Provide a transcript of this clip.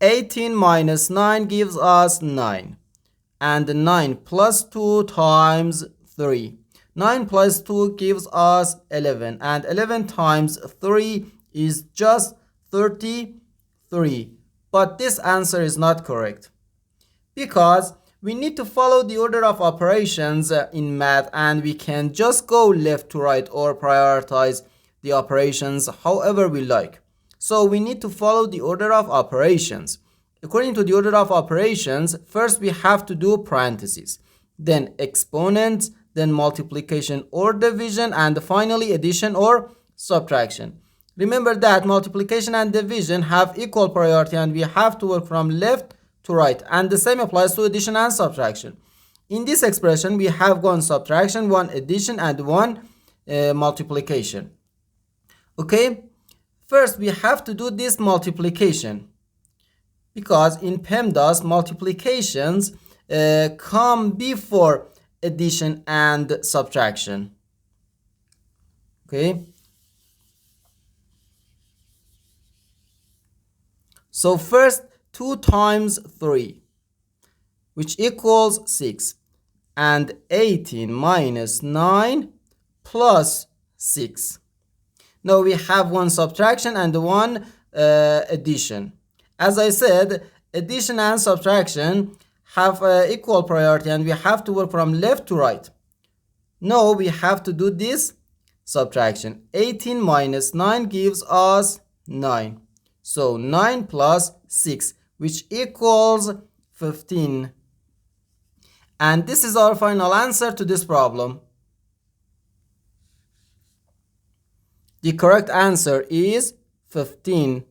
18 minus 9 gives us 9. And 9 plus 2 times 3. 9 plus 2 gives us 11. And 11 times 3 is just 33. But this answer is not correct, because we need to follow the order of operations in math, and we can just go left to right or prioritize the operations however we like. So we need to follow the order of operations. According to the order of operations, first we have to do parentheses, then exponents, then multiplication or division, and finally addition or subtraction. Remember that multiplication and division have equal priority, and we have to work from left to right, and the same applies to addition and subtraction. In this expression, we have one subtraction, one addition, and one multiplication. Okay, first we have to do this multiplication, because in PEMDAS multiplications come before addition and subtraction. Okay, so first 2 times 3, which equals 6, and 18 minus 9 plus 6. Now we have one subtraction and one addition. As I said, addition and subtraction have equal priority, and we have to work from left to right. Now we have to do this subtraction. 18 minus 9 gives us 9. So 9 plus 6, which equals 15. And this is our final answer to this problem. The correct answer is 15.